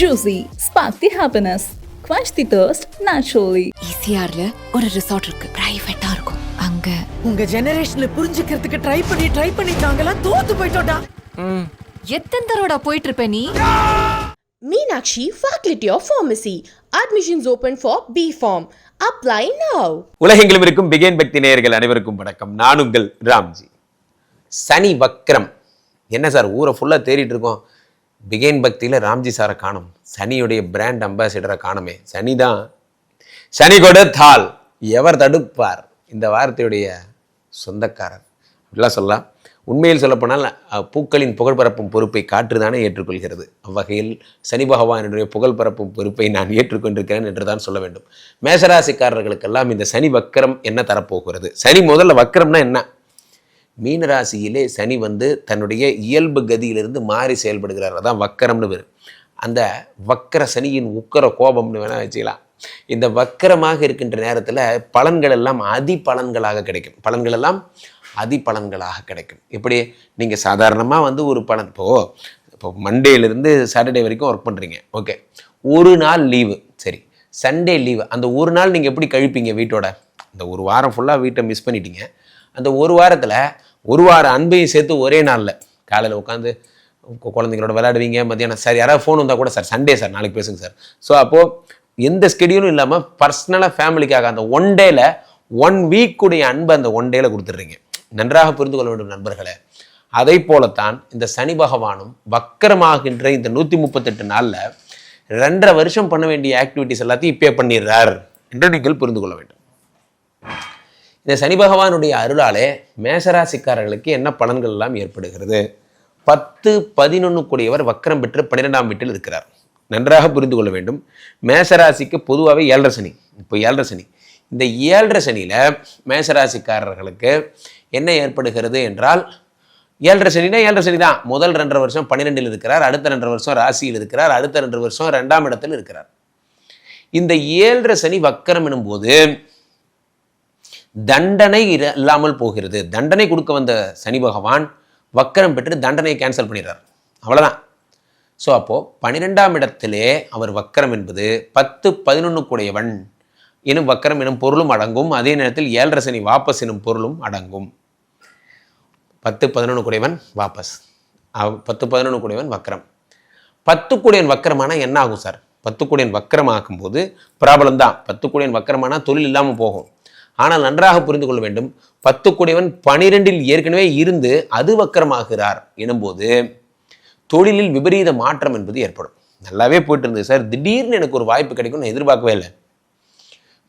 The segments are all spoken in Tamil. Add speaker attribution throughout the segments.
Speaker 1: Juicy, spark the happiness. Quench the thirst naturally.
Speaker 2: ஈசிஆர்ல ஒரு ரிசார்ட் இருக்கு, பிரைவேட்டா இருக்கும். அங்க
Speaker 3: உங்க ஜெனரேஷன்ல புரிஞ்சுக்கிறதுக்கு ட்ரை பண்ணி நாங்கலாம் தோத்து போயிட்டோம்டா.
Speaker 2: எத்தனை தடவை போயிட்டு இருப்ப நீ?
Speaker 4: Meenakshi Faculty of Pharmacy. Admissions open for B.Pharm. Apply now.
Speaker 5: உலகெங்கிலும் இருக்கும் பிகேன் பக்தி நேயர்கள் அனைவருக்கும் வணக்கம். நான் உங்கள் ராம்ஜி. சனி வக்ரம் என்ன சார், ஊரை ஃபுல்லாக தேடிட்டு இருக்கோம். பிகேன் பக்தியில் ராம்ஜி சாரை காணும், சனியுடைய பிராண்ட் அம்பாசிடரை காணுமே. சனி தான், சனி கொடுத்தால் எவர் தடுப்பார், இந்த வார்த்தையுடைய சொந்தக்காரர் அப்படிலாம் சொல்லலாம். உண்மையில் சொல்லப்போனால் பூக்களின் புகழ் பரப்பும் பொறுப்பை காற்று தானே ஏற்றுக்கொள்கிறது. அவ்வகையில் சனி பகவானுடைய புகழ் பரப்பும் பொறுப்பை நான் ஏற்றுக்கொண்டிருக்கிறேன் என்று தான் சொல்ல வேண்டும். மேஷராசிக்காரர்களுக்கெல்லாம் இந்த சனி வக்கரம் என்ன தரப்போகிறது? சனி முதல்ல வக்கரம்னா என்ன? மீனராசியிலே சனி தன்னுடைய இயல்பு கதியிலிருந்து மாறி செயல்படுகிறார். அதான் வக்கரம்னு பேர். அந்த வக்கர சனியின் உக்கர கோபம்னு வேணால் வச்சுக்கலாம். இந்த வக்கரமாக இருக்கின்ற நேரத்தில் பலன்கள் எல்லாம் அதி பலன்களாக கிடைக்கும். பலன்கள் எல்லாம் அதி பலன்களாக கிடைக்கும். எப்படி? நீங்கள் சாதாரணமாக ஒரு பலன் இப்போ மண்டேலேருந்து சாட்டர்டே வரைக்கும் ஒர்க் பண்ணுறீங்க, ஓகே, ஒரு நாள் லீவு, சரி, சண்டே லீவு. அந்த ஒரு நாள் நீங்கள் எப்படி கழிப்பீங்க வீட்டோட? அந்த ஒரு வாரம் ஃபுல்லாக வீட்டை மிஸ் பண்ணிட்டீங்க. அந்த ஒரு வாரத்தில் ஒரு வார அன்பையும் சேர்த்து ஒரே நாளில் காலையில் உட்காந்து குழந்தைங்களோட விளையாடுவீங்க. மத்தியானம் சார் யாராவது ஃபோன் வந்தால் கூட சார் சண்டே சார் நாளைக்கு பேசுங்க சார். ஸோ அப்போது எந்த ஸ்கெடியூலும் இல்லாமல் பர்சனலாக ஃபேமிலிக்காக அந்த ஒன் டேல 1 வீக்குடைய அன்பை அந்த ஒன் டேல கொடுத்துட்றீங்க. நன்றாக புரிந்து கொள்ள வேண்டும் நண்பர்களே. அதை போலத்தான் இந்த சனி பகவானும் வக்கரமாகின்ற இந்த 138 நாளில் 2.5 வருஷம் பண்ண வேண்டிய ஆக்டிவிட்டிஸ் எல்லாத்தையும் இப்பே பண்ணிடுறார் என்று நீங்கள் புரிந்து கொள்ள வேண்டும். இந்த சனி பகவானுடைய அருளாலே மேஷராசிக்காரர்களுக்கு என்ன பலன்கள் எல்லாம் ஏற்படுகிறது? 10-11 கூடியவர் வக்கரம் பெற்று 12ஆம் வீட்டில் இருக்கிறார். நன்றாக புரிந்து கொள்ள வேண்டும். மேஷராசிக்கு பொதுவாகவே 7.5 சனி. இப்போ 7.5 சனி. இந்த 7.5 சனியில் மேஷராசிக்காரர்களுக்கு என்ன ஏற்படுகிறது என்றால், 7.5 சனினா 7.5 சனி தான். முதல் 2.5 வருஷம் 12இல் இருக்கிறார், அடுத்த 2.5 வருஷம் ராசியில் இருக்கிறார், அடுத்த 2 வருஷம் 2ஆம் இடத்தில் இருக்கிறார். இந்த 7.5 சனி வக்கரம் எனும்போது தண்டனை இல்லாமல் போகிறது. தண்டனை கொடுக்க வந்த சனி பகவான் வக்கரம் பெற்று தண்டனையை கேன்சல் பண்ணிடுறார், அவ்வளோதான். ஸோ அப்போது 12ஆம் இடத்திலே அவர் வக்கரம் என்பது 10-11 கூடையவன் எனும் வக்கரம் எனும் பொருளும் அடங்கும். அதே நேரத்தில் 7.5 சனி வாபஸ் எனும் பொருளும் அடங்கும். 10-11 கூடையவன் வாபஸ், 10-11 கூடையவன் வக்கரம். 10 கூடையன் வக்கரமானால் என்ன ஆகும் சார்? 10 கூடையன் வக்கரம் ஆகும்போது ப்ராப்ளம் தான். 10 கூடையன் வக்கரமானால் தொழில் இல்லாமல் போகும். ஆனால் நன்றாக புரிந்து கொள்ள வேண்டும், 10 கூடையவன் 12இல் ஏற்கனவே இருந்து அது வக்கரமாகிறார் எனும்போது தொழிலில் விபரீத மாற்றம் என்பது ஏற்படும். நல்லாவே போயிட்டு இருந்தது சார், திடீர்னு எனக்கு ஒரு வாய்ப்பு கிடைக்கும்னு நான் எதிர்பார்க்கவே இல்லை.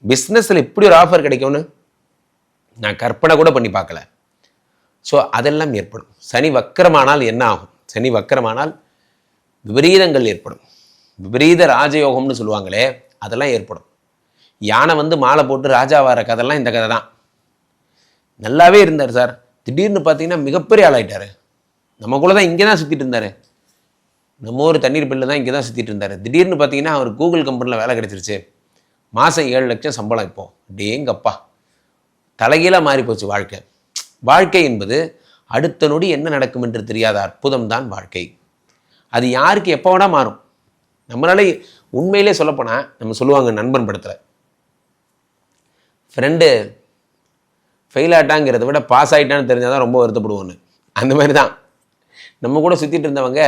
Speaker 5: பிஸ்னஸில் இப்படி ஒரு ஆஃபர் கிடைக்கும்னு நான் கற்பனை கூட பண்ணி பார்க்கல. ஸோ அதெல்லாம் ஏற்படும். சனி வக்கரமானால் என்ன ஆகும்? சனி வக்கரமானால் விபரீதங்கள் ஏற்படும். விபரீத ராஜயோகம்னு சொல்லுவாங்களே, அதெல்லாம் ஏற்படும். யானை மாலை போட்டு ராஜாவார கதைலாம் இந்த கதை தான். நல்லாவே இருந்தார் சார், திடீர்னு பார்த்தீங்கன்னா மிகப்பெரிய ஆளாயிட்டார். நம்ம கூட தான் இங்கே தான் சுற்றிட்டு இருந்தார், நம்ம ஒரு தண்ணீர் பில்லில் தான் இங்கே தான் சுற்றிட்டு இருந்தார். திடீர்னு பார்த்தீங்கன்னா அவர் கூகுள் கம்பெனியில் வேலை கிடைச்சிருச்சு, மாதம் 7 லட்சம் சம்பளம். இப்போ டேங்கப்பா, தலைகீழாக மாறி போச்சு வாழ்க்கை. வாழ்க்கை என்பது அடுத்த நொடி என்ன நடக்கும் என்று தெரியாத அற்புதம் தான் வாழ்க்கை. அது யாருக்கு எப்போ வேணால் மாறும். நம்மளால உண்மையிலே சொல்லப்போனால், நம்ம சொல்லுவாங்க நண்பன் படத்தில், ஃப்ரெண்டு ஃபெயில் ஆகிட்டாங்கிறத விட பாஸ் ஆகிட்டான்னு தெரிஞ்சால் தான் ரொம்ப வருத்தப்படுவோன்னு. அந்த மாதிரி தான் நம்ம கூட சுற்றிட்டு இருந்தவங்க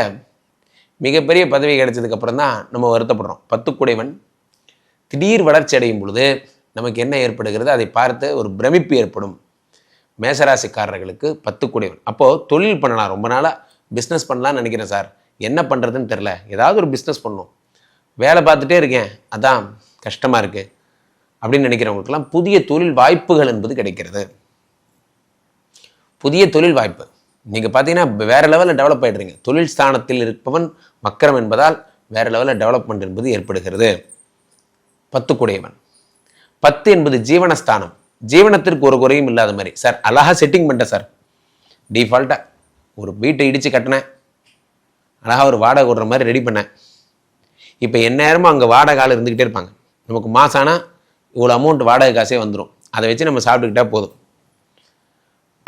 Speaker 5: மிகப்பெரிய பதவி கிடைச்சதுக்கப்புறம் தான் நம்ம வருத்தப்படுறோம். 10 கூடையவன் திடீர் வளர்ச்சி அடையும் பொழுது நமக்கு என்ன ஏற்படுகிறது? அதை பார்த்து ஒரு பிரமிப்பு ஏற்படும். மேஷராசிக்காரர்களுக்கு 10 கூடையவன். அப்போது தொழில் பண்ணலாம், ரொம்ப நாளாக பிஸ்னஸ் பண்ணலான்னு நினைக்கிறேன் சார், என்ன பண்ணுறதுன்னு தெரில, ஏதாவது ஒரு பிஸ்னஸ் பண்ணணும், வேலை பார்த்துட்டே இருக்கேன், அதான் கஷ்டமாக இருக்குது அப்படின்னு நினைக்கிறவங்களுக்கெல்லாம் புதிய தொழில் வாய்ப்புகள் என்பது கிடைக்கிறது. புதிய தொழில் வாய்ப்பு நீங்கள் பார்த்தீங்கன்னா வேறு லெவலில் டெவலப் ஆகிடுறீங்க. தொழில் ஸ்தானத்தில் இருப்பவன் வக்கரம் என்பதால் வேறு லெவலில் டெவலப்மெண்ட் என்பது ஏற்படுகிறது. 10 கூடையவன். 10 என்பது ஜீவனஸ்தானம். ஜீவனத்திற்கு ஒரு குறையும் இல்லாத மாதிரி. சார் அழகாக செட்டிங் பண்ணிட்டேன் சார், டிஃபால்ட்டாக ஒரு வீட்டை இடித்து கட்டினேன், அழகாக ஒரு வாடகை விடுற மாதிரி ரெடி பண்ணேன். இப்போ எந்நேரமும் அங்கே வாடகை ஆள் இருந்துக்கிட்டே இருப்பாங்க. நமக்கு மாதம் ஆனால் இவ்வளோ அமௌண்ட் வாடகை காசே வந்துடும், அதை வச்சு நம்ம சாப்பிட்டுக்கிட்டா போதும்.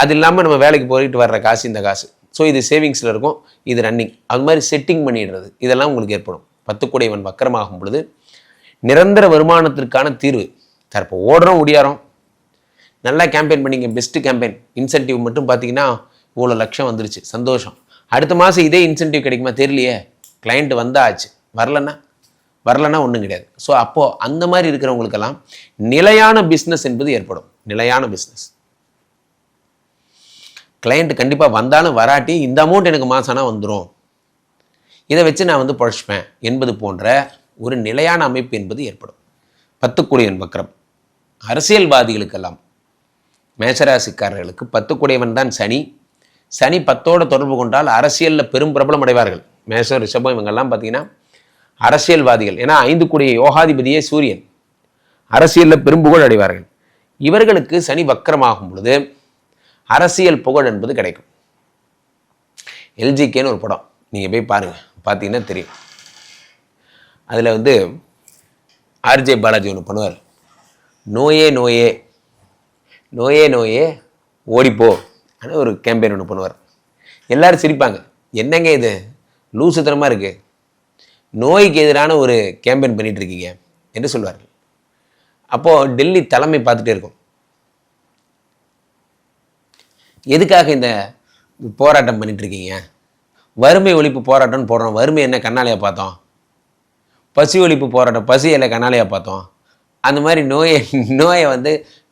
Speaker 5: அது இல்லாமல் நம்ம வேலைக்கு போயிட்டு வர்ற காசு இந்த காசு. ஸோ இது சேவிங்ஸில் இருக்கும், இது ரன்னிங். அது மாதிரி செட்டிங் பண்ணிடுறது, இதெல்லாம் உங்களுக்கு ஏற்படும். 10 வக்கரமாகும் பொழுது நிரந்தர வருமானத்திற்கான தீர்வு. சார் இப்போ ஓடுறோம் ஒடியாரோம், நல்லா கேம்பெயின் பண்ணிங்க, பெஸ்ட்டு கேம்பெயின், இன்சென்டிவ் மட்டும் பார்த்தீங்கன்னா இவ்வளோ லட்சம் வந்துருச்சு, சந்தோஷம். அடுத்த மாதம் இதே இன்சென்டிவ் கிடைக்குமா தெரியலையே, கிளைண்ட் வந்தா ஆச்சு, வரலன்னா ஒன்றும் கிடையாது. ஸோ அப்போது அந்த மாதிரி இருக்கிறவங்களுக்கெல்லாம் நிலையான பிஸ்னஸ் என்பது ஏற்படும். நிலையான பிஸ்னஸ், கிளைண்ட் கண்டிப்பாக வந்தாலும் வராட்டி இந்த அமௌண்ட் எனக்கு மாசானா வந்துடும், இதை வச்சு நான் பழச்சிப்பேன் என்பது போன்ற ஒரு நிலையான அமைப்பு என்பது ஏற்படும். 10 வக்கரம். அரசியல்வாதிகளுக்கெல்லாம், மேஷராசிக்காரர்களுக்கு 10 தான் சனி. சனி 10 தொடர்பு கொண்டால் அரசியலில் பெரும் பிரபலம் அடைவார்கள். மேஷம், ரிஷபம் இவங்கெல்லாம் பார்த்தீங்கன்னா அரசியல்வாதிகள். ஏன்னா 5 யோகாதிபதியே சூரியன், அரசியலில் பெரும்புகழ் அடைவார்கள். இவர்களுக்கு சனி வக்கரமாகும் பொழுது அரசியல் புகழ் என்பது கிடைக்கும். எல்ஜிகேன்னு ஒரு படம் நீங்கள் போய் பாருங்கள், பார்த்தீங்கன்னா தெரியும். அதில் ஆர்ஜே பாலாஜி ஒன்று பண்ணுவார், நோயே நோயே நோயே நோயே ஓடிப்போ ஆனால் ஒரு கேம்பெயின் ஒன்று பண்ணுவார். எல்லாரும் சிரிப்பாங்க, என்னங்க இது லூசுத்தனமாக இருக்குது, நோய்க்கு எதிரான ஒரு கேம்பெயின் பண்ணிகிட்டு இருக்கீங்க என்று சொல்வார்கள். அப்போது டெல்லி தலைமை பார்த்துட்டே இருக்கும், எதுக்காக இந்த போராட்டம் பண்ணிட்டு இருக்கீங்க, வறுமை ஒழிப்பு போராட்டம்னு போடுறோம், வறுமை என்ன கண்ணாலையாக பார்த்தோம், பசி ஒழிப்பு போராட்டம் பசி இல்லை கண்ணாலையாக பார்த்தோம், அந்த மாதிரி நோயை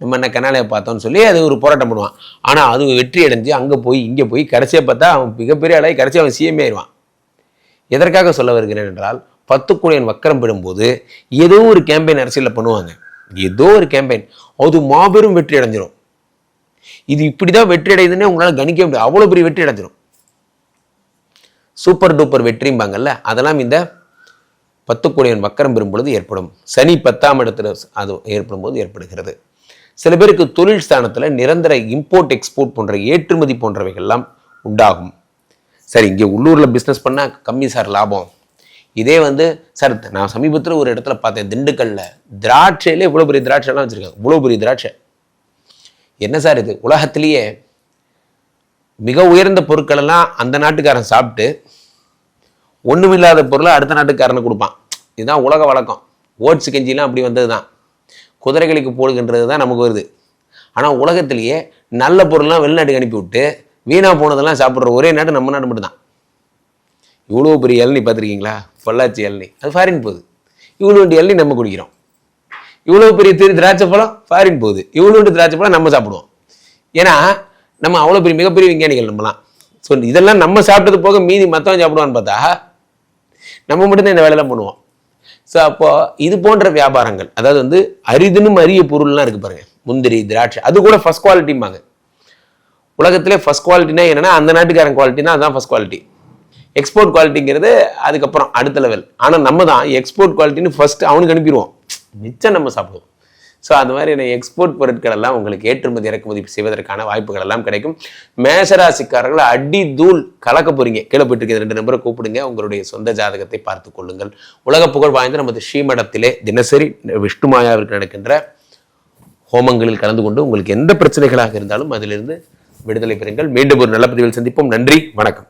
Speaker 5: நம்ம என்ன கண்ணாலையாக பார்த்தோம்னு சொல்லி அது ஒரு போராட்டம் பண்ணுவான். ஆனால் அது வெற்றி அடைஞ்சு அங்கே போய் இங்கே போய் கடைசியாக பார்த்தா அவன் மிகப்பெரிய ஆளாகி கடைசியாக அவன் சிஎம்ஏ ஆயிடுவான். எதற்காக சொல்ல வருகிறேன் என்றால் 10 வக்கரம் பெறும்போது ஏதோ ஒரு கேம்பெயின் அரசியலில் பண்ணுவாங்க, ஏதோ ஒரு கேம்பெயின், அது மாபெரும் வெற்றி அடைஞ்சிடும். இது இப்படிதான் வெற்றி அடையுதுன்னே உங்களால் கணிக்க முடியாது, அவ்வளோ பெரிய வெற்றி அடைஞ்சிடும். சூப்பர் டூப்பர் வெற்றிம்பாங்கல்ல, அதெல்லாம் இந்த 10 வக்கரம் பெறும் பொழுது ஏற்படும். சனி 10ஆம் இடத்துல அது ஏற்படும் போது ஏற்படுகிறது. சில பேருக்கு தொழில் ஸ்தானத்தில் நிரந்தர இம்போர்ட் எக்ஸ்போர்ட் போன்ற ஏற்றுமதி போன்றவைகள்லாம் உண்டாகும். சரி, இங்கே உள்ளூரில் பிஸ்னஸ் பண்ணால் கம்மி சார் லாபம், இதே சார் நான் சமீபத்தில் ஒரு இடத்துல பார்த்தேன், திண்டுக்கல்ல திராட்சையிலே இவ்வளோ பெரிய திராட்சைலாம் வச்சுருக்காங்க, இவ்வளோ பெரிய திராட்சை. என்ன சார் இது, உலகத்திலேயே மிக உயர்ந்த பொருட்களெல்லாம் அந்த நாட்டுக்காரன் சாப்பிட்டு ஒன்றுமில்லாத பொருளை அடுத்த நாட்டுக்காரனை கொடுப்பான். இதுதான் உலக வழக்கம். ஓட்ஸ் கஞ்சிலாம் அப்படி வந்தது தான், குதிரைகளுக்கு போடுகின்றது தான் நமக்கு வருது. ஆனால் உலகத்திலேயே நல்ல பொருள்லாம் வெளிநாட்டுக்கு அனுப்பி விட்டு வீணாக போனதெல்லாம் சாப்பிட்ற ஒரே நாடு நம்ம நாடு மட்டும்தான். இவ்வளோ பெரிய இளநீ பார்த்துருக்கீங்களா, பொள்ளாச்சி இளநீ, அது ஃபாரின் போகுது. இவ்வளோண்டு இளநீ நம்ம குடிக்கிறோம். இவ்வளோ பெரிய திராட்சை பழம் ஃபாரின் போகுது, இவ்வளோண்டு திராட்சை பழம் நம்ம சாப்பிடுவோம். ஏன்னா நம்ம அவ்வளோ பெரிய மிகப்பெரிய விஞ்ஞானிகள் நம்மலாம். ஸோ இதெல்லாம் நம்ம சாப்பிட்டது போக மீதி மற்றவன் சாப்பிடுவான்னு பார்த்தா நம்ம மட்டும்தான் இந்த வேலையெல்லாம் பண்ணுவோம். ஸோ அப்போ இது போன்ற வியாபாரங்கள், அதாவது அரிதுன்னு அரிய பொருள்லாம் இருக்கு பாருங்க, முந்திரி திராட்சை, அது கூட ஃபர்ஸ்ட் குவாலிட்டிம்பாங்க. உலகத்திலே ஃபர்ஸ்ட் குவாலிட்டினா என்னன்னா அந்த நாட்டுக்காரன் குவாலிட்டினா அதுதான் ஃபர்ஸ்ட் குவாலிட்டி. எக்ஸ்போர்ட் குவாலிட்டிங்கிறது அதுக்கப்புறம் அடுத்த லெவல். ஆனால் நம்ம தான் எக்ஸ்போர்ட் குவாலிட்டின்னு ஃபர்ஸ்ட் அவனுக்கு அனுப்பிடுவோம், மிச்சம் நம்ம சாப்பிடுவோம். ஸோ அந்த மாதிரி எக்ஸ்போர்ட் பொருட்கள் எல்லாம் உங்களுக்கு ஏற்றுமதி இறக்குமதி செய்வதற்கான வாய்ப்புகள் எல்லாம் கிடைக்கும். மேஷராசிக்காரர்கள் அடி தூள் கலக்க போறீங்க. கீழே போயிட்டு 2 நம்பரை கூப்பிடுங்க, உங்களுடைய சொந்த ஜாதகத்தை பார்த்து கொள்ளுங்கள். உலக புகழ் வாய்ந்த நமது ஸ்ரீமடத்திலே தினசரி விஷ்ணுமாயாவிற்கு நடக்கின்ற ஹோமங்களில் கலந்து கொண்டு உங்களுக்கு எந்த பிரச்சனைகளாக இருந்தாலும் அதிலிருந்து விடுதலை பெறுங்கள். மீண்டும் ஒரு நல்ல பதிவில் சந்திப்போம். நன்றி, வணக்கம்.